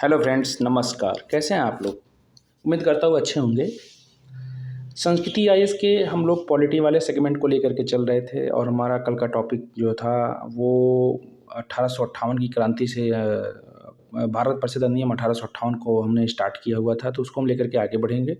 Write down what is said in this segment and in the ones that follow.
Hello friends, नमस्कार। कैसे हैं आप लोग? उम्मीद करता हूँ अच्छे होंगे। संस्कृति आईएएस के हम लोग पॉलिटी वाले सेगमेंट को लेकर के चल रहे थे और हमारा कल का टॉपिक जो था वो 1858 की क्रांति से भारत परिषद अधिनियम 1858 को हमने स्टार्ट किया हुआ था, तो उसको हम लेकर के आगे बढ़ेंगे।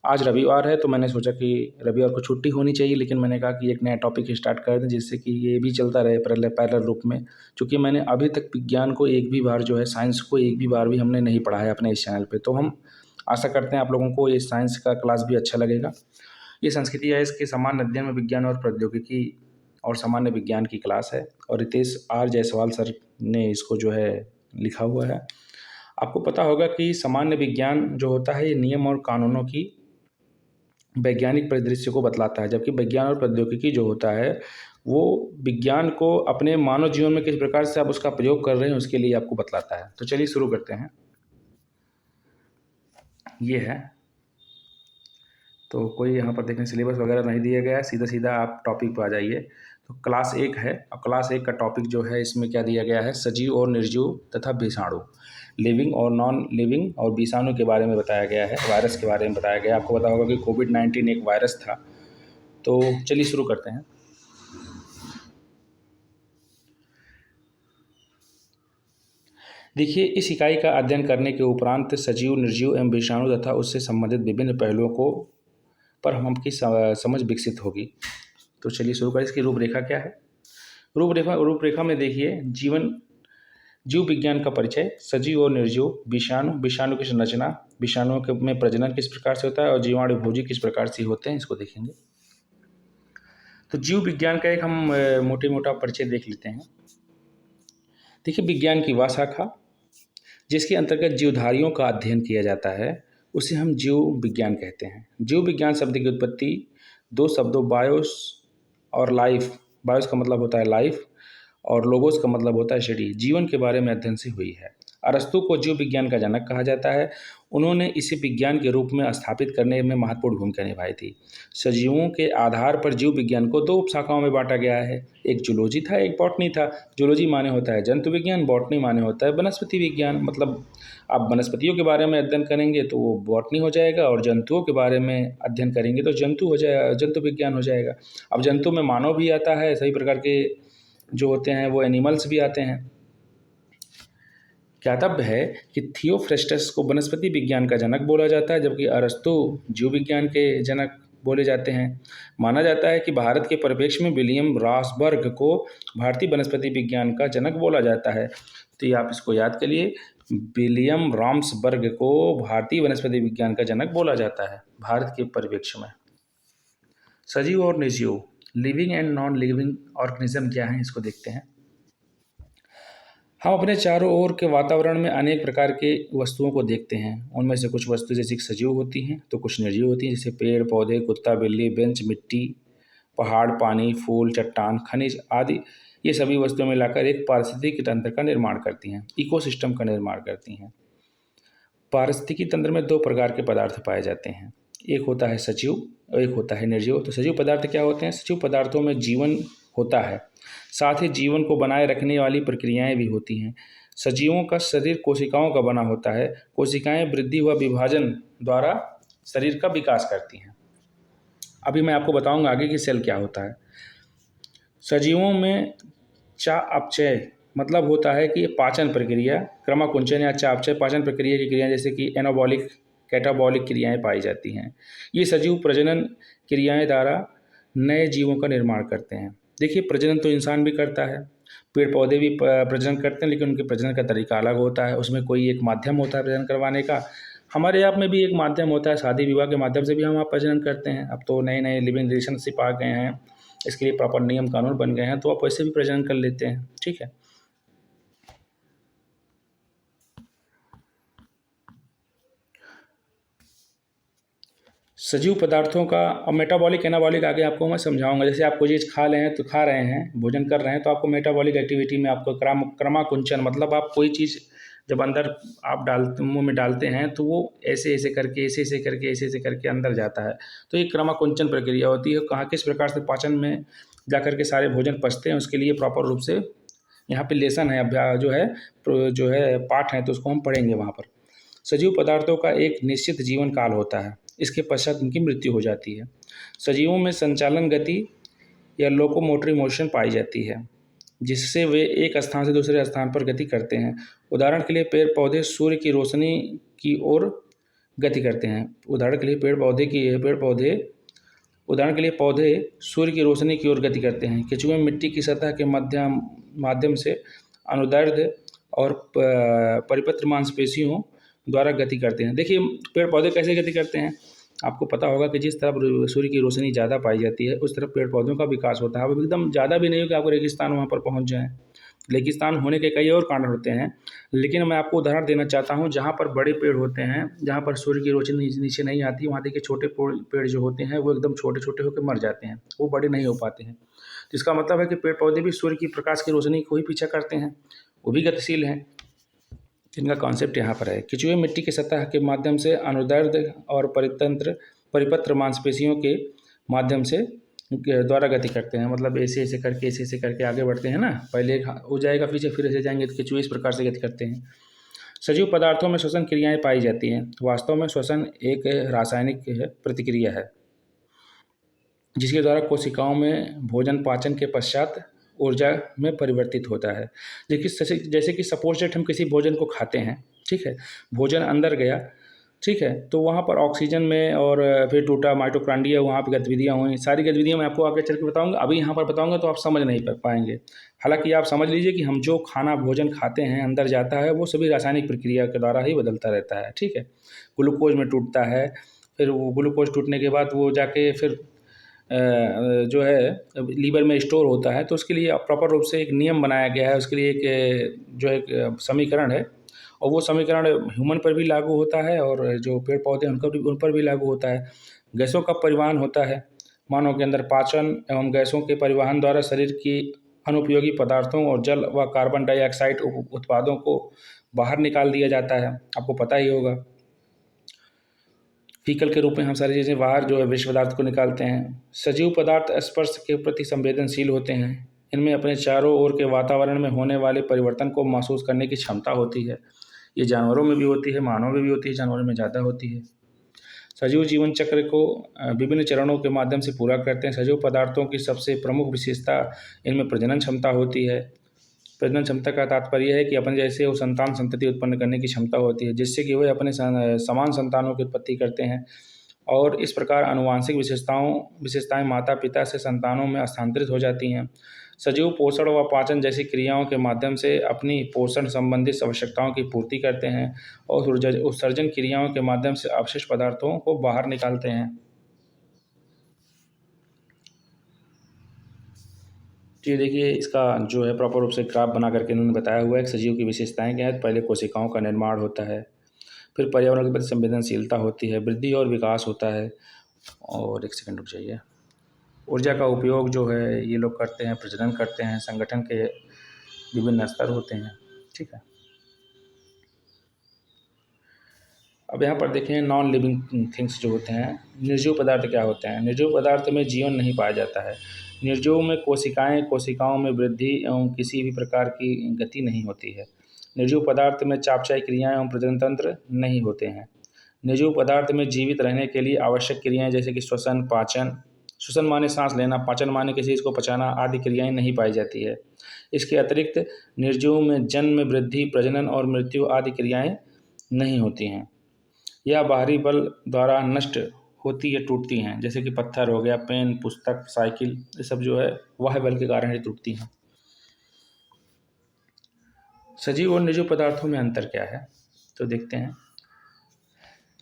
आज रविवार है तो मैंने सोचा कि रविवार को छुट्टी होनी चाहिए, लेकिन मैंने कहा कि एक नया टॉपिक स्टार्ट कर दें जिससे कि ये भी चलता रहे पैरेलल रूप में। क्योंकि मैंने अभी तक विज्ञान को एक भी बार जो है, साइंस को एक भी बार भी हमने नहीं पढ़ा है अपने इस चैनल पे। तो हम आशा करते हैं आप लोगों को ये साइंस का क्लास भी अच्छा लगेगा। ये संस्कृति है, इसके सामान्य अध्ययन में विज्ञान और प्रौद्योगिकी और सामान्य विज्ञान की क्लास है और रितेश आर जायसवाल सर ने इसको जो है लिखा हुआ है। आपको पता होगा कि सामान्य विज्ञान जो होता है ये नियम और कानूनों की वैज्ञानिक परिदृश्य को बतलाता है, जबकि विज्ञान और प्रौद्योगिकी जो होता है वो विज्ञान को अपने मानव जीवन में किस प्रकार से आप उसका प्रयोग कर रहे हैं उसके लिए आपको बतलाता है। तो चलिए शुरू करते हैं। ये है, तो कोई यहाँ पर देखें सिलेबस वगैरह नहीं दिया गया है, सीधा सीधा आप टॉपिक पर आ जाइए। तो क्लास 1 है और क्लास 1 का टॉपिक जो है इसमें क्या दिया गया है, सजीव और निर्जीव तथा विषाणु, लिविंग और नॉन लिविंग और विषाणु के बारे में बताया गया है, वायरस के बारे में बताया गया है। आपको पता होगा कि कोविड-19 एक वायरस था। तो चलिए शुरू करते हैं। देखिए, इस इकाई का अध्ययन करने के उपरांत सजीव, निर्जीव एवं विषाणु तथा उससे संबंधित विभिन्न पहलुओं को पर हमकी समझ विकसित होगी। तो चलिए शुरू करें। इसकी रूपरेखा क्या है? रूपरेखा में देखिए, जीव विज्ञान का परिचय, सजीव और निर्जीव, विषाणु की संरचना, विषाणुओं के में प्रजनन किस प्रकार से होता है और जीवाणु भोजी किस प्रकार से होते हैं, इसको देखेंगे। तो जीव विज्ञान का एक हम मोटा परिचय देख लेते हैं। देखिए, विज्ञान की वह शाखा जिसके अंतर्गत जीवधारियों का अध्ययन किया जाता है उसे हम जीव विज्ञान कहते हैं। जीव विज्ञान शब्द की उत्पत्ति दो शब्दों बायोस और लाइफ, बायोस का मतलब होता है लाइफ और लोगोस का मतलब होता है शरीर, जीवन के बारे में अध्ययन से हुई है। अरस्तु को जीव विज्ञान का जनक कहा जाता है। उन्होंने इसे विज्ञान के रूप में स्थापित करने में महत्वपूर्ण भूमिका निभाई थी। सजीवों के आधार पर जीव विज्ञान को दो उपशाखाओं में बांटा गया है, एक जूलॉजी था, एक बॉटनी था। जूलॉजी माने होता है जंतु विज्ञान, बॉटनी माने होता है वनस्पति विज्ञान। मतलब आप वनस्पतियों के बारे में अध्ययन करेंगे तो वो बॉटनी हो जाएगा और जंतुओं के बारे में अध्ययन करेंगे तो जंतु विज्ञान हो जाएगा। अब जंतु में मानव भी आता है, सभी प्रकार के जो होते हैं वो एनिमल्स भी आते हैं। ज्ञातव्य है कि थियोफ्रेस्टस को वनस्पति विज्ञान का जनक बोला जाता है, जबकि अरस्तु जीव विज्ञान के जनक बोले जाते हैं। माना जाता है कि भारत के परिप्रेक्ष्य में विलियम रॉसबर्ग को भारतीय वनस्पति विज्ञान का जनक बोला जाता है। तो ये आप इसको याद करिए, विलियम रॉम्सबर्ग को भारतीय वनस्पति विज्ञान का जनक बोला जाता है भारत के परिप्रेक्ष्य में। सजीव और निर्जीव, living and non living organism क्या है, इसको देखते हैं। हम अपने चारों ओर के वातावरण में अनेक प्रकार के वस्तुओं को देखते हैं। उनमें से कुछ वस्तु जैसे कि सजीव होती हैं तो कुछ निर्जीव होती हैं, जैसे पेड़ पौधे, कुत्ता बिल्ली, बेंच, मिट्टी, पहाड़, पानी, फूल, चट्टान, खनिज आदि। ये सभी वस्तुएं मिलाकर एक पारिस्थितिकी तंत्र का निर्माण करती हैं, इकोसिस्टम का निर्माण करती हैं। पारिस्थितिकी तंत्र में दो प्रकार के पदार्थ पाए जाते हैं, एक होता है सजीव और एक होता है निर्जीव। तो सजीव पदार्थ क्या होते हैं? सजीव पदार्थों में जीवन होता है, साथ ही जीवन को बनाए रखने वाली प्रक्रियाएं भी होती हैं। सजीवों का शरीर कोशिकाओं का बना होता है। कोशिकाएं वृद्धि व विभाजन द्वारा शरीर का विकास करती हैं। अभी मैं आपको बताऊंगा आगे कि सेल क्या होता है। सजीवों में चापचय मतलब होता है कि पाचन प्रक्रिया, क्रमाकुंचन या चापचय पाचन प्रक्रिया की क्रियाएं जैसे कि एनाबॉलिक कैटाबॉलिक क्रियाएं पाई जाती हैं। ये सजीव प्रजनन क्रियाएं द्वारा नए जीवों का निर्माण करते हैं। देखिए, प्रजनन तो इंसान भी करता है, पेड़ पौधे भी प्रजनन करते हैं, लेकिन उनके प्रजनन का तरीका अलग होता है। उसमें कोई एक माध्यम होता है प्रजनन करवाने का। हमारे आप में भी एक माध्यम होता है, शादी विवाह के माध्यम से भी हम आप प्रजनन करते हैं। अब तो नए नए लिविंग रिलेशनशिप आ गए हैं, इसके लिए प्रॉपर नियम कानून बन गए हैं, तो आप वैसे भी प्रजनन कर लेते हैं। ठीक है। सजीव पदार्थों का और मेटाबॉलिक एनाबॉलिक आगे आपको मैं समझाऊंगा। जैसे आप कोई चीज़ खा रहे हैं, भोजन कर रहे हैं, तो आपको मेटाबॉलिक एक्टिविटी में आपको क्रमाकुंचन मतलब आप कोई चीज़ जब अंदर आप मुंह में डालते हैं तो वो ऐसे ऐसे करके अंदर जाता है। तो ये क्रमाकुंचन प्रक्रिया होती है। कहाँ किस प्रकार से पाचन में जाकर के सारे भोजन पचते हैं, उसके लिए प्रॉपर रूप से यहाँ पे लेसन है, जो है पाठ है, तो उसको हम पढ़ेंगे वहाँ पर। सजीव पदार्थों का एक निश्चित जीवन काल होता है, इसके पश्चात उनकी मृत्यु हो जाती है। सजीवों में संचालन गति या लोकोमोटरी मोशन पाई जाती है, जिससे वे एक स्थान से दूसरे स्थान पर गति करते हैं। उदाहरण के लिए पेड़ पौधे सूर्य की रोशनी की ओर गति करते हैं। उदाहरण के लिए पौधे सूर्य की रोशनी की ओर गति करते हैं। केंचुए मिट्टी की सतह के माध्यम से अनुदैर्ध्य और परिपत्र मांसपेशियों द्वारा गति करते हैं। देखिए पेड़ पौधे कैसे गति करते हैं, आपको पता होगा कि जिस तरफ सूर्य की रोशनी ज़्यादा पाई जाती है उस तरफ पेड़ पौधों का विकास होता है। अब एकदम ज़्यादा भी नहीं हो कि आपको रेगिस्तान वहाँ पर पहुँच जाएँ, रेगिस्तान होने के कई और कारण होते हैं, लेकिन मैं आपको उदाहरण देना चाहता हूँ जहाँ पर बड़े पेड़ होते हैं, जहाँ पर सूर्य की रोशनी नीचे नहीं आती, वहाँ देखिए छोटे पेड़ जो होते हैं वो एकदम छोटे छोटे होकर मर जाते हैं, वो बड़े नहीं हो पाते हैं। तो इसका मतलब है कि पेड़ पौधे भी सूर्य की प्रकाश की रोशनी को ही पीछा करते हैं, वो भी गतिशील हैं। इनका कॉन्सेप्ट यहाँ पर है। केंचुए मिट्टी की सतह के माध्यम से अनुदैर्ध्य और परिपत्र मांसपेशियों के माध्यम से द्वारा गति करते हैं। मतलब ऐसे करके आगे बढ़ते हैं ना, पहले एक हो जाएगा पीछे, फिर ऐसे जाएंगे, तो केंचुए इस प्रकार से गति करते हैं। सजीव पदार्थों में श्वसन क्रियाएं पाई जाती हैं। वास्तव में श्वसन एक रासायनिक प्रतिक्रिया है जिसके द्वारा कोशिकाओं में भोजन पाचन के पश्चात ऊर्जा में परिवर्तित होता है। जैसे कि सपोज दैट हम किसी भोजन को खाते हैं, ठीक है, भोजन अंदर गया, ठीक है, तो वहाँ पर ऑक्सीजन में और फिर टूटा माइटोकॉन्ड्रिया, वहाँ पर गतिविधियाँ हुई, सारी गतिविधियाँ मैं आपको आगे चल के बताऊँगा। अभी यहाँ पर बताऊँगा तो आप समझ नहीं पाएंगे। हालांकि आप समझ लीजिए कि हम जो भोजन खाते हैं अंदर जाता है वो सभी रासायनिक प्रक्रिया के द्वारा ही बदलता रहता है, ठीक है। ग्लूकोज में टूटता है, फिर वो ग्लूकोज टूटने के बाद वो जाके फिर जो है लीवर में स्टोर होता है, तो उसके लिए प्रॉपर रूप से एक नियम बनाया गया है, उसके लिए एक जो एक समीकरण है, और वो समीकरण ह्यूमन पर भी लागू होता है और जो पेड़ पौधे हैं उन पर भी लागू होता है। गैसों का परिवहन होता है मानव के अंदर। पाचन एवं गैसों के परिवहन द्वारा शरीर की अनुपयोगी पदार्थों और जल व कार्बन डाइऑक्साइड उत्पादों को बाहर निकाल दिया जाता है, आपको पता ही होगा। फीकल के रूप में हम सारी चीज़ें बाहर जो है विषय पदार्थ को निकालते हैं। सजीव पदार्थ स्पर्श के प्रति संवेदनशील होते हैं। इनमें अपने चारों ओर के वातावरण में होने वाले परिवर्तन को महसूस करने की क्षमता होती है। ये जानवरों में भी होती है, मानव में भी होती है, जानवरों में ज़्यादा होती है। सजीव जीवन चक्र को विभिन्न चरणों के माध्यम से पूरा करते हैं। सजीव पदार्थों की सबसे प्रमुख विशेषता इनमें प्रजनन क्षमता होती है। प्रजनन क्षमता का तात्पर्य है कि अपने जैसे वो संतान संतति उत्पन्न करने की क्षमता होती है, जिससे कि वे अपने समान संतानों की उत्पत्ति करते हैं, और इस प्रकार आनुवांशिक विशेषताएं माता पिता से संतानों में हस्तांतरित हो जाती हैं। सजीव पोषण व पाचन जैसी क्रियाओं के माध्यम से अपनी पोषण संबंधित आवश्यकताओं की पूर्ति करते हैं और उत्सर्जन क्रियाओं के माध्यम से अवशिष्ट पदार्थों को बाहर निकालते हैं। तो ये देखिए इसका जो है प्रॉपर रूप से ग्राफ बना करके इन्होंने बताया हुआ है कि सजीव की विशेषताएं क्या है। पहले कोशिकाओं का निर्माण होता है, फिर पर्यावरण के प्रति संवेदनशीलता होती है, वृद्धि और विकास होता है, और एक सेकंड रुक जाइए, ऊर्जा का उपयोग जो है ये लोग करते हैं, प्रजनन करते हैं, संगठन के विभिन्न स्तर होते हैं, ठीक है। अब यहाँ पर देखें नॉन लिविंग थिंग्स जो होते हैं, निर्जीव पदार्थ क्या होते हैं। निर्जीव पदार्थ में जीवन नहीं पाया जाता है। निर्जीव में कोशिकाओं में वृद्धि एवं किसी भी प्रकार की गति नहीं होती है। निर्जीव पदार्थ में चापचाई क्रियाएं एवं प्रजनन तंत्र नहीं होते हैं। निर्जीव पदार्थ में जीवित रहने के लिए आवश्यक क्रियाएं जैसे कि श्वसन माने सांस लेना, पाचन माने किसी चीज़ को पचाना आदि क्रियाएं नहीं पाई जाती है। इसके अतिरिक्त निर्जीव में जन्म, वृद्धि, प्रजनन और मृत्यु आदि क्रियाएं नहीं होती हैं। यह बाहरी बल द्वारा नष्ट होती या टूटती हैं, जैसे कि पत्थर हो गया, पेन, पुस्तक, साइकिल, ये सब जो है बाह्य बल के कारण ही टूटती हैं। सजीव और निर्जीव पदार्थों में अंतर क्या है, तो देखते हैं।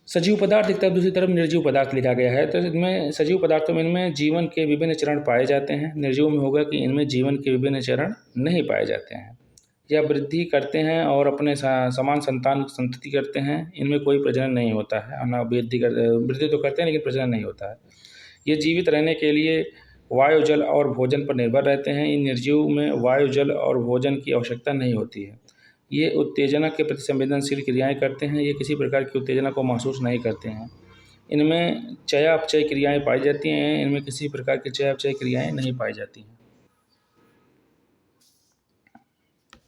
सजीव पदार्थ एक तरफ, दूसरी तरफ निर्जीव पदार्थ लिखा गया है। तो इनमें सजीव पदार्थों में इनमें जीवन के विभिन्न चरण पाए जाते हैं। निर्जीव में होगा कि इनमें जीवन के विभिन्न चरण नहीं पाए जाते हैं। यह वृद्धि करते हैं और अपने समान संतति करते हैं। इनमें कोई प्रजनन नहीं होता है, ना वृद्धि तो करते हैं लेकिन प्रजनन नहीं होता है। ये जीवित रहने के लिए वायु, जल और भोजन पर निर्भर रहते हैं। इन निर्जीव में वायु, जल और भोजन की आवश्यकता नहीं होती है। ये उत्तेजना के प्रति संवेदनशील क्रियाएं करते हैं। ये किसी प्रकार की उत्तेजना को महसूस नहीं करते हैं। इनमें चयापचय क्रियाएं पाई जाती हैं। इनमें किसी प्रकार की चयापचय क्रियाएं नहीं पाई जाती हैं।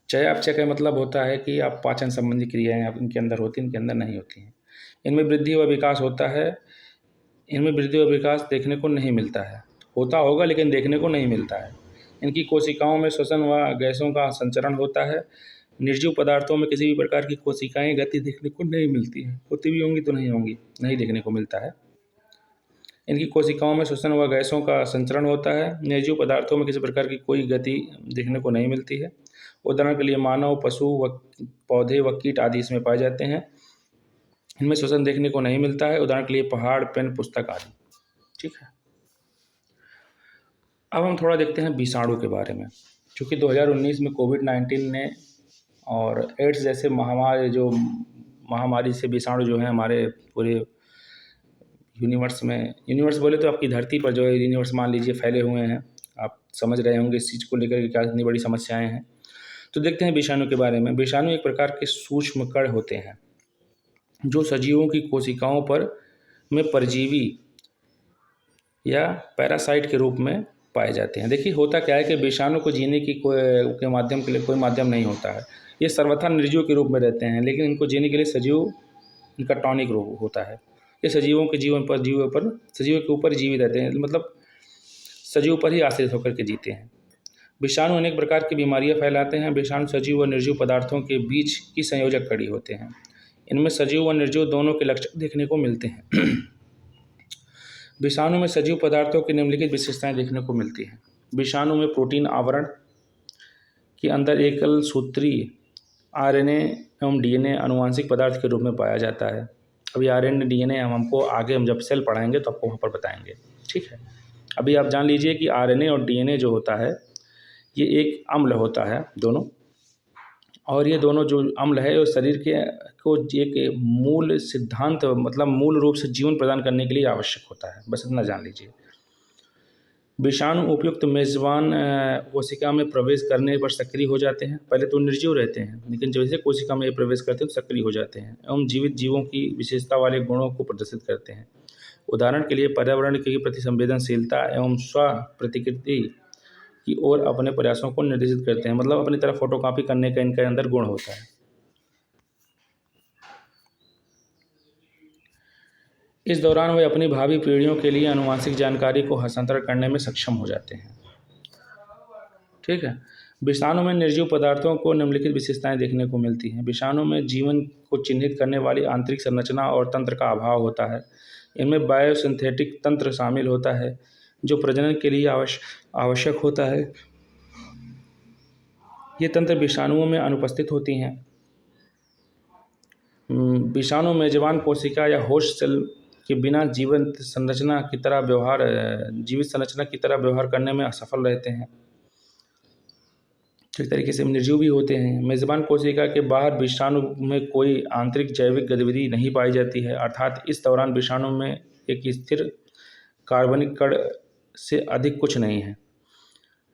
चयापचय का मतलब होता है कि आप पाचन संबंधी क्रियाएं आप इनके अंदर होती हैं, इनके अंदर नहीं होती हैं। इनमें वृद्धि व विकास होता है, इनमें वृद्धि व विकास देखने को नहीं मिलता है। होता होगा लेकिन देखने को नहीं मिलता है। इनकी कोशिकाओं में श्वसन व गैसों का संचरण होता है। निर्जीव पदार्थों में किसी भी प्रकार की कोशिकाएं गति देखने को नहीं मिलती हैं, होती भी होंगी तो नहीं होंगी, नहीं देखने को मिलता है। इनकी कोशिकाओं में श्वसन व गैसों का संचरण होता है। निर्जीव पदार्थों में किसी प्रकार की कोई गति देखने को नहीं मिलती है। उदाहरण के लिए मानव, पशु व पौधे व कीट आदि इसमें पाए जाते हैं। इनमें श्वसन देखने को नहीं मिलता है। उदाहरण के लिए पहाड़, पेन, पुस्तक आदि। ठीक है। अब हम थोड़ा देखते हैं विषाणु के बारे में। चूँकि 2019 में कोविड-19 ने और एड्स जैसे महामारी से विषाणु जो है हमारे पूरे यूनिवर्स बोले तो आपकी धरती पर जो है यूनिवर्स मान लीजिए फैले हुए हैं। आप समझ रहे होंगे इस चीज़ को लेकर के क्या इतनी बड़ी समस्याएं हैं। तो देखते हैं विषाणु के बारे में। विषाणु एक प्रकार के सूक्ष्म कण होते हैं जो सजीवों की कोशिकाओं पर में परजीवी या पैरासाइट के रूप में पाए जाते हैं। देखिए होता क्या है कि विषाणु को जीने की के माध्यम के लिए कोई माध्यम नहीं होता है। ये सर्वथा निर्जीव के रूप में रहते हैं, लेकिन इनको जीने के लिए सजीव इनका टॉनिक रोग होता है। ये सजीवों के सजीवों के ऊपर जीवित रहते हैं, मतलब सजीव पर ही आश्रित होकर के जीते हैं। विषाणु अनेक प्रकार की बीमारियां फैलाते हैं। विषाणु सजीव व निर्जीव पदार्थों के बीच की संयोजक कड़ी होते हैं। इनमें सजीव व निर्जीव दोनों के लक्षण देखने को मिलते हैं। विषाणु में सजीव पदार्थों की निम्नलिखित विशेषताएं देखने को मिलती हैं। विषाणु में प्रोटीन आवरण के अंदर एकल सूत्री आरएनए एवं डीएनए आनुवांशिक पदार्थ के रूप में पाया जाता है। अभी आरएनए डीएनए हम जब सेल पढ़ाएंगे तो आपको वहाँ पर बताएंगे। ठीक है। अभी आप जान लीजिए कि आरएनए और डीएनए जो होता है ये एक अम्ल होता है दोनों, और ये दोनों जो अम्ल है वो शरीर को एक मूल सिद्धांत मतलब मूल रूप से जीवन प्रदान करने के लिए आवश्यक होता है। बस इतना जान लीजिए। विषाणु उपयुक्त मेजबान कोशिका में प्रवेश करने पर सक्रिय हो जाते हैं। पहले तो निर्जीव रहते हैं, लेकिन जैसे कोशिका में प्रवेश करते हैं तो सक्रिय हो जाते हैं एवं जीवित जीवों की विशेषता वाले गुणों को प्रदर्शित करते हैं। उदाहरण के लिए पर्यावरण के प्रति संवेदनशीलता एवं स्व प्रतिकृति की ओर अपने प्रयासों को निर्देशित करते हैं, मतलब अपनी तरफ फोटोकॉपी करने का इनके अंदर गुण होता है। इस दौरान वे अपनी भावी पीढ़ियों के लिए आनुवंशिक जानकारी को हस्तांतरण करने में सक्षम हो जाते हैं। ठीक है। विषाणु में निर्जीव पदार्थों को निम्नलिखित विशेषताएं देखने को मिलती हैं। विषाणु में जीवन को चिन्हित करने वाली आंतरिक संरचना और तंत्र का अभाव होता है। इनमें बायोसिंथेटिक तंत्र शामिल होता है जो प्रजनन के लिए आवश्यक होता है। ये तंत्र विषाणुओं में अनुपस्थित होती हैं। विषाणु मेजबान कोशिका या होस्ट सेल के बिना जीवित संरचना की तरह व्यवहार करने में असफल रहते हैं। एक तरीके से निर्जीव भी होते हैं। मेजबान कोशिका के बाहर विषाणु में कोई आंतरिक जैविक गतिविधि नहीं पाई जाती है, अर्थात इस दौरान विषाणु में एक स्थिर कार्बनिक कण से अधिक कुछ नहीं है।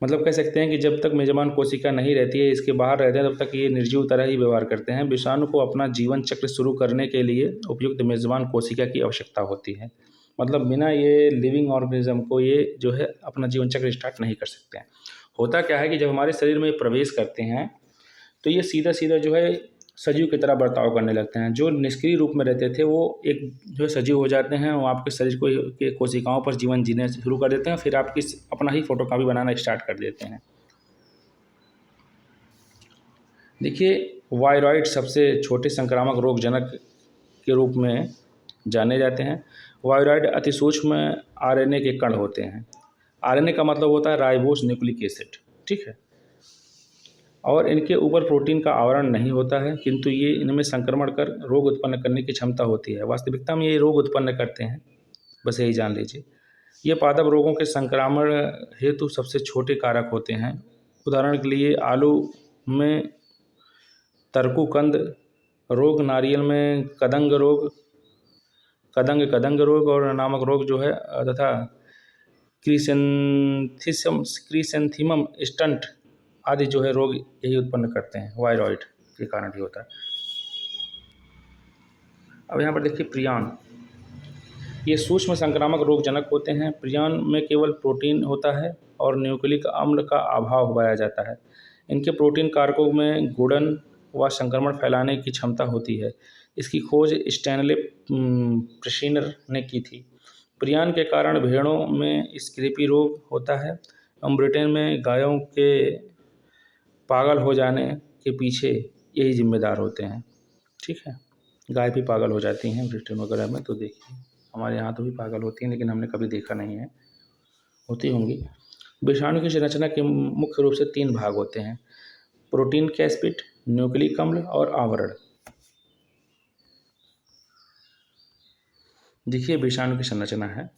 मतलब कह सकते हैं कि जब तक मेजबान कोशिका नहीं रहती है, इसके बाहर रहते हैं, तब तक ये निर्जीव तरह ही व्यवहार करते हैं। विषाणु को अपना जीवन चक्र शुरू करने के लिए उपयुक्त मेजबान कोशिका की आवश्यकता होती है। मतलब बिना ये लिविंग ऑर्गेनिज्म को ये जो है अपना जीवन चक्र स्टार्ट नहीं कर सकते हैं। होता क्या है कि जब हमारे शरीर में प्रवेश करते हैं तो ये सीधा सीधा जो है सजीव की तरह बर्ताव करने लगते हैं। जो निष्क्रिय रूप में रहते थे वो एक जो सजीव हो जाते हैं, वो आपके शरीर को के कोशिकाओं पर जीवन जीने शुरू कर देते हैं, फिर आपकी अपना ही फोटोकॉपी बनाना स्टार्ट कर देते हैं। देखिए वायरॉइड सबसे छोटे संक्रामक रोगजनक के रूप में जाने जाते हैं। वायरॉइड अति सूक्ष्म आरएनए के कण होते हैं। आरएनए का मतलब होता है राइबोस न्यूक्लिक एसिड। ठीक है। और इनके ऊपर प्रोटीन का आवरण नहीं होता है, किंतु ये इनमें संक्रमण कर रोग उत्पन्न करने की क्षमता होती है। वास्तविकता में ये रोग उत्पन्न करते हैं, बस यही जान लीजिए। ये पादप रोगों के संक्रमण हेतु सबसे छोटे कारक होते हैं। उदाहरण के लिए आलू में तरकुकंद रोग, नारियल में कदंग रोग और नामक रोग जो है तथा क्रिसेंथिमम स्टंट आदि जो है रोग यही उत्पन्न करते हैं, वायरॉइड के कारण ही होता है। अब यहाँ पर देखिए प्रियन, ये सूक्ष्म संक्रामक रोगजनक होते हैं। प्रियन में केवल प्रोटीन होता है और न्यूक्लिक अम्ल का अभाव पाया जाता है। इनके प्रोटीन कारकों में गुणन व संक्रमण फैलाने की क्षमता होती है। इसकी खोज स्टैनले प्रशीनर ने की थी। प्रियन के कारण भेड़ों में स्क्रेपी रोग होता है। ब्रिटेन में गायों के पागल हो जाने के पीछे यही जिम्मेदार होते हैं। ठीक है, गाय भी पागल हो जाती हैं ब्रिटेन वगैरह में, तो देखिए हमारे यहाँ तो भी पागल होती हैं, लेकिन हमने कभी देखा नहीं है, होती होंगी। विषाणु की संरचना के मुख्य रूप से 3 भाग होते हैं: प्रोटीन कैस्पिड, न्यूक्लिक अम्ल और आवरण। देखिए विषाणु की संरचना है।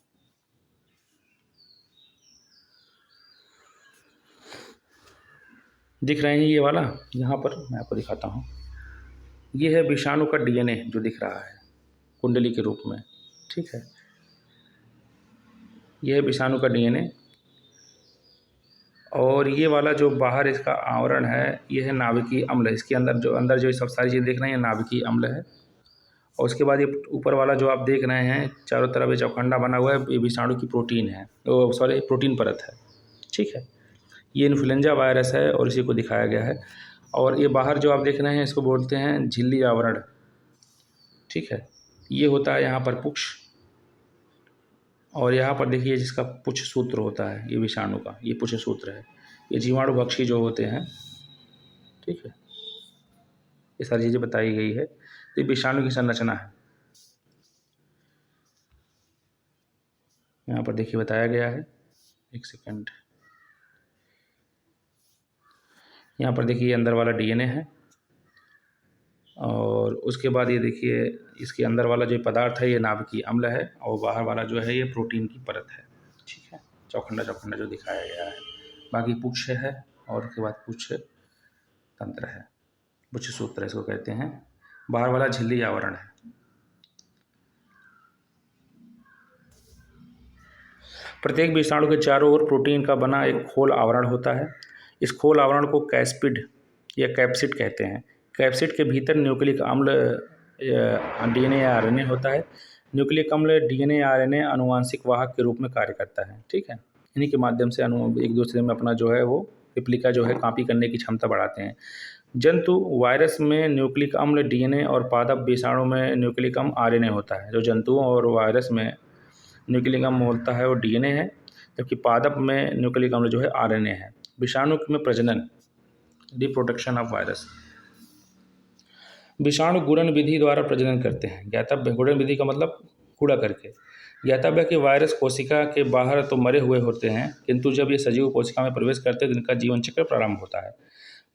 दिख रहे हैं ये वाला, यहाँ पर मैं आपको दिखाता हूँ। ये है विषाणु का डीएनए जो दिख रहा है कुंडली के रूप में। ठीक है, ये है विषाणु का डीएनए, और ये वाला जो बाहर इसका आवरण है ये है नाभिकीय अम्ल। इसके अंदर जो सब सारी चीज़ें देख रहे हैं, नाभिकीय अम्ल है। और उसके बाद ये ऊपर वाला जो आप देख रहे हैं चारों तरफ ये चौखंडा बना हुआ है, ये विषाणु की प्रोटीन है, सॉरी प्रोटीन परत है। ठीक है, ये इन्फ्लुएंजा वायरस है और इसी को दिखाया गया है। और ये बाहर जो आप देख रहे हैं इसको बोलते हैं झिल्ली आवरण। ठीक है, ये होता है यहाँ पर पुक्ष, और यहाँ पर देखिए जिसका पुच्छ सूत्र होता है ये विषाणु का, ये पुच्छ सूत्र है। ये जीवाणुभक्षी जो होते हैं। ठीक है, ये सारी चीज़ें बताई गई है। तो ये विषाणु की संरचना है, यहाँ पर देखिए बताया गया है। एक सेकंड, यहाँ पर देखिए अंदर वाला डीएनए है, और उसके बाद ये देखिए इसके अंदर वाला जो पदार्थ है ये नाभिकीय अम्ल है, और बाहर वाला जो है ये प्रोटीन की परत है। ठीक है, चौखंडा चौखंडा जो दिखाया गया है। बाकी पुच्छ है, और उसके बाद पुच्छ तंत्र है, पुच्छ सूत्र इसको कहते हैं। बाहर वाला झिल्ली आवरण है। प्रत्येक विषाणु के चारों ओर प्रोटीन का बना एक खोल आवरण होता है। इस खोल आवरण को कैस्पिड या कैप्सिड कहते हैं। कैप्सिड के भीतर न्यूक्लिक अम्ल डीएनए या आरएनए होता है। न्यूक्लिक अम्ल डीएनए या आरएनए अनुवांशिक वाहक के रूप में कार्य करता है। ठीक है, इन्हीं के माध्यम से एक दूसरे में अपना जो है वो रिप्लिका जो है कॉपी करने की क्षमता बढ़ाते हैं। जंतु वायरस में न्यूक्लिक अम्ल डीएनए और पादप विषाणु में न्यूक्लिक अम्ल आरएनए होता है। जो जंतुओं और वायरस में न्यूक्लिक अम्ल होता है वो डीएनए है, जबकि पादप में न्यूक्लिक अम्ल जो है आरएनए है। विषाणु में प्रजनन, रिप्रोडक्शन ऑफ वायरस। विषाणु गुणन विधि द्वारा प्रजनन करते हैं। ज्ञातव्य, गुणन विधि का मतलब कूड़ा करके। ज्ञातव्य कि वायरस कोशिका के बाहर तो मरे हुए होते हैं, किंतु जब ये सजीव कोशिका में प्रवेश करते हैं तो इनका जीवन चक्र प्रारंभ होता है।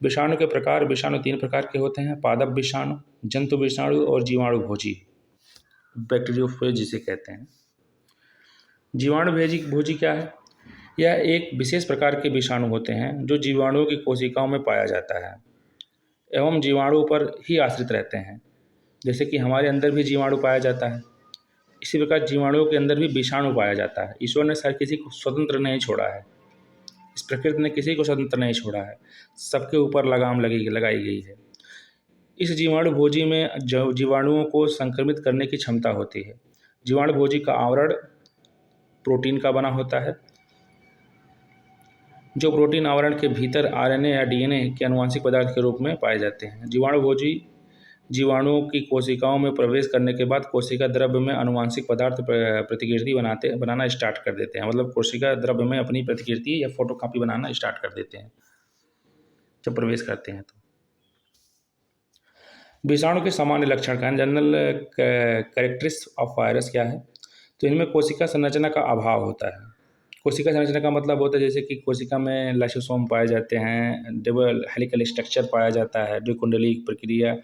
विषाणु के प्रकार, विषाणु 3 प्रकार के होते हैं: पादप विषाणु, जंतु विषाणु और जीवाणु भोजी, बैक्टीरियोफेज जिसे कहते हैं। जीवाणु भोजी क्या है? यह एक विशेष प्रकार के विषाणु होते हैं जो जीवाणुओं की कोशिकाओं में पाया जाता है एवं जीवाणु पर ही आश्रित रहते हैं। जैसे कि हमारे अंदर भी जीवाणु पाया जाता है, इसी प्रकार जीवाणुओं के अंदर भी विषाणु पाया जाता है। ईश्वर ने हर किसी को स्वतंत्र नहीं छोड़ा है, इस प्रकृति ने किसी को स्वतंत्र नहीं छोड़ा है, सबके ऊपर लगाम लगाई गई है। इस जीवाणु भोजी में जीवाणुओं को संक्रमित करने की क्षमता होती है। जीवाणु भोजी का आवरण प्रोटीन का बना होता है। जो प्रोटीन आवरण के भीतर आरएनए या डीएनए के आनुवंशिक पदार्थ के रूप में पाए जाते हैं। जीवाणु भोजी जीवाणुओं की कोशिकाओं में प्रवेश करने के बाद कोशिका द्रव्य में आनुवंशिक पदार्थ प्रतिकृति बनाना स्टार्ट कर देते हैं। मतलब कोशिका द्रव्य में अपनी प्रतिकृति या फोटोकॉपी बनाना स्टार्ट कर देते हैं जब प्रवेश करते हैं। तो विषाणु के सामान्य लक्षण क्या है? जनरल कैरेक्टरिस्टिक्स ऑफ वायरस क्या है? तो इनमें कोशिका संरचना का अभाव होता है। कोशिका संरचना का मतलब होता है जैसे कि कोशिका में लाइसोसोम पाए जाते हैं, डबल हेलिकल स्ट्रक्चर पाया जाता है, द्विकुंडली प्रक्रिया,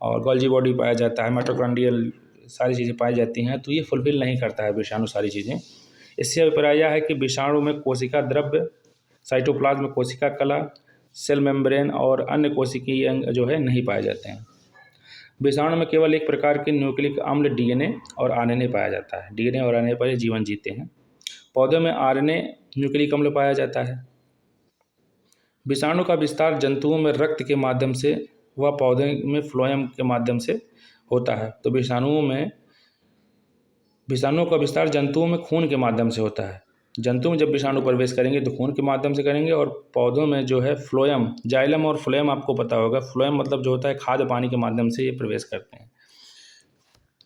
और गोल्जी बॉडी पाया जाता है, माइटोकॉन्ड्रियल सारी चीज़ें पाई जाती हैं। तो ये फुलफिल नहीं करता है विषाणु सारी चीज़ें। इससे अभिप्राय यह है कि विषाणु में कोशिका द्रव्य, साइटोप्लाज्म, कोशिका कला, सेल मेम्ब्रेन और अन्य कोशिकीय अंग जो है नहीं पाए जाते हैं। विषाणु में केवल एक प्रकार के न्यूक्लिक अम्ल डीएनए और आरएनए पाया जाता है। डीएनए और आरएनए पर जीवन जीते हैं। पौधों में आरएनए न्यूक्लिक अम्ल पाया जाता है। विषाणु का विस्तार जंतुओं में रक्त के माध्यम से व पौधे में फ्लोएम के माध्यम से होता है। तो विषाणुओं का विस्तार जंतुओं में खून के माध्यम से होता है, जंतु में जब विषाणु प्रवेश करेंगे तो खून के माध्यम से करेंगे, और पौधों में जो है फ्लोएम, जाइलम और फ्लोएम आपको पता होगा। फ्लोएम मतलब जो होता है खाद्य पानी के माध्यम से ये प्रवेश करते हैं।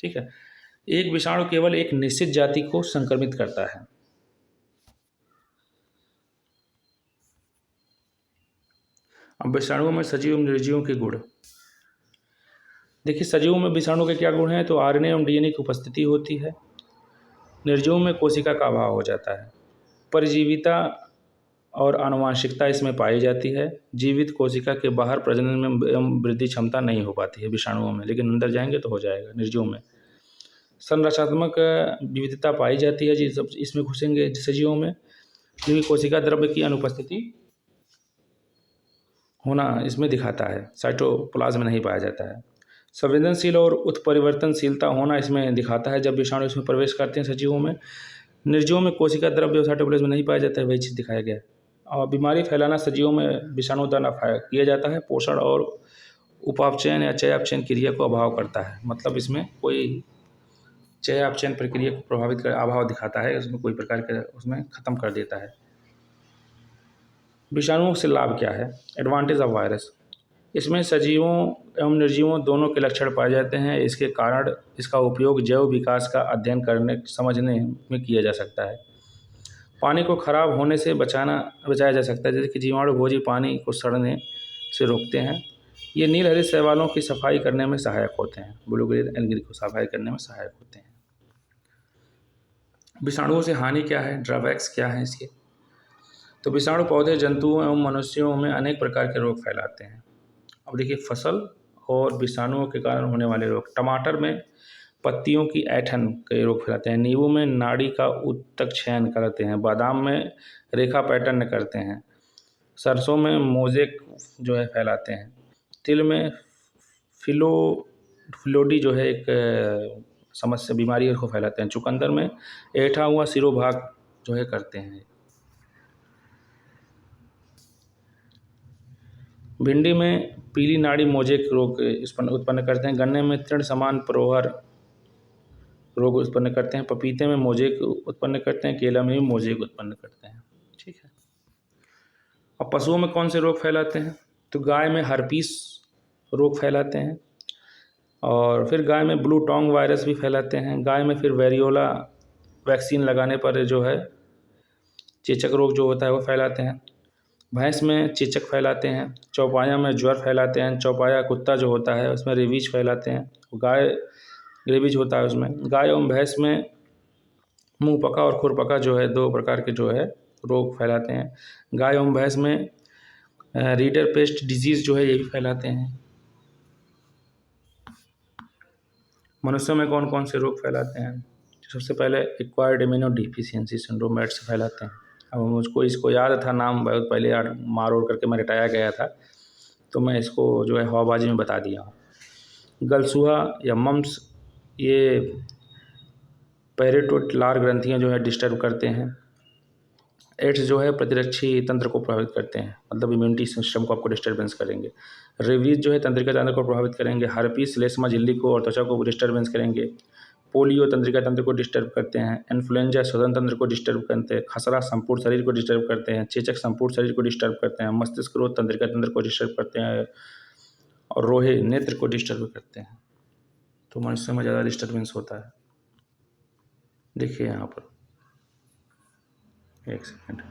ठीक है। एक विषाणु केवल एक निश्चित जाति को संक्रमित करता है। अब विषाणुओं में सजीव एवं निर्जीवों के गुण। देखिए, सजीवों में विषाणु के क्या गुण हैं, तो आरएनए एवं डीएनए की उपस्थिति होती है। निर्जीवों में कोशिका का अभाव हो जाता है। परजीविता और आनुवांशिकता इसमें पाई जाती है। जीवित कोशिका के बाहर प्रजनन में एवं वृद्धि क्षमता नहीं हो पाती है विषाणुओं में, लेकिन अंदर जाएंगे तो हो जाएगा निर्जीवों में। संरचनात्मक विविधता पाई जाती है जी, सब इसमें घुसेंगे सजीवों में, क्योंकि कोशिका द्रव्य की अनुपस्थिति होना इसमें दिखाता है, साइटोप्लाज्म में नहीं पाया जाता है। संवेदनशील और उत्परिवर्तनशीलता होना इसमें दिखाता है जब विषाणु इसमें प्रवेश करते हैं सजीवों में। निर्जीवों में कोशिका द्रव्य और साइटोप्लाज्म में नहीं पाया जाता है, वही चीज़ दिखाया गया है। और बीमारी फैलाना सजीवों में विषाणु द्वारा किया जाता है। पोषण और उपापचयन या चयापचयन क्रिया को अभाव करता है, मतलब इसमें कोई चयापचयन प्रक्रिया को प्रभावित कर अभाव दिखाता है, उसमें कोई प्रकार के उसमें ख़त्म कर देता है। विषाणुओं से लाभ क्या है? Advantage of virus. इसमें सजीवों एवं निर्जीवों दोनों के लक्षण पाए जाते हैं। इसके कारण इसका उपयोग जैव विकास का अध्ययन करने समझने में किया जा सकता है। पानी को खराब होने से बचाया जा सकता है, जैसे कि जीवाणु भोजी पानी को सड़ने से रोकते हैं। ये नील हरित शैवालों की सफाई करने में सहायक होते हैं, ब्लू ग्रीन एल्गी को सफाई करने में सहायक होते हैं। विषाणुओं से हानि क्या है, ड्रॉबैक्स क्या है इसके? तो विषाणु पौधे, जंतुओं एवं मनुष्यों में अनेक प्रकार के रोग फैलाते हैं। अब देखिए, फसल और विषाणुओं के कारण होने वाले रोग। टमाटर में पत्तियों की ऐंठन के रोग फैलाते हैं। नींबू में नाड़ी का उत्तक क्षयन करते हैं। बादाम में रेखा पैटर्न करते हैं। सरसों में मोजेक जो है फैलाते हैं। तिल में फिलोडी जो है एक समस्या बीमारी को फैलाते हैं। चुकंदर में ऐंठा हुआ सिरोभाग जो है करते हैं। भिंडी में पीली नाड़ी मोजेक रोग उत्पन्न करते हैं। गन्ने में तृण समान प्रोहर रोग उत्पन्न करते हैं। पपीते में मोजेक उत्पन्न करते हैं। केला में भी मोजेक उत्पन्न करते हैं। ठीक है। अब पशुओं में कौन से रोग फैलाते हैं? तो गाय में हर्पीस रोग फैलाते हैं, और फिर गाय में ब्लू टोंग वायरस भी फैलाते हैं। गाय में फिर वेरियोला वैक्सीन लगाने पर जो है चेचक रोग जो होता है वो फैलाते हैं। भैंस में चेचक फैलाते हैं। चौपाया में ज्वर फैलाते हैं। चौपाया कुत्ता जो होता है उसमें रेबीज फैलाते हैं। गाय रेबीज होता है उसमें। गाय एवं भैंस में मुंह पका और खुरपका जो है, दो प्रकार के जो है रोग फैलाते हैं। गाय एवं भैंस में रीडर पेस्ट डिजीज़ जो है ये भी फैलाते हैं। मनुष्यों में कौन कौन से रोग फैलाते हैं? सबसे पहले acquired immuno deficiency syndrome AIDS से फैलाते हैं। अब मुझको इसको याद था, नाम बहुत पहले यार मार ओढ़ करके मैं रिटाया गया था, तो मैं इसको जो है हवाबाजी में बता दिया हूँ। गलसुहा या मम्स, ये पैरेटोलार ग्रंथियाँ जो है डिस्टर्ब करते हैं। एड्स जो है प्रतिरक्षी तंत्र को प्रभावित करते हैं, मतलब इम्यूनिटी सिस्टम को आपको डिस्टर्बेंस करेंगे। रेबीज जो है तंत्रिका तंत्र को प्रभावित करेंगे। हर्पीस श्लेष्मा झिल्ली को और त्वचा को डिस्टर्बेंस करेंगे। पोलियो तंत्रिका तंत्र को डिस्टर्ब करते हैं। इन्फ्लुएंजा श्वसन तंत्र को डिस्टर्ब करते हैं। खसरा संपूर्ण शरीर को डिस्टर्ब करते हैं। चेचक संपूर्ण शरीर को डिस्टर्ब करते हैं। मस्तिष्क रोग तंत्रिका तंत्र को डिस्टर्ब करते हैं, और रोहे नेत्र को डिस्टर्ब करते हैं। तो मनुष्य में ज़्यादा डिस्टर्बेंस होता है। देखिए यहाँ पर, एक सेकेंड।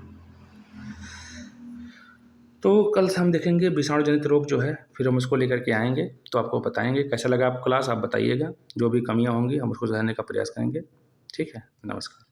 तो कल से हम देखेंगे विषाणु जनित रोग जो है, फिर हम उसको लेकर के आएंगे, तो आपको बताएंगे कैसा लगा आपको क्लास। आप बताइएगा, जो भी कमियां होंगी हम उसको सुधारने का प्रयास करेंगे। ठीक है, नमस्कार।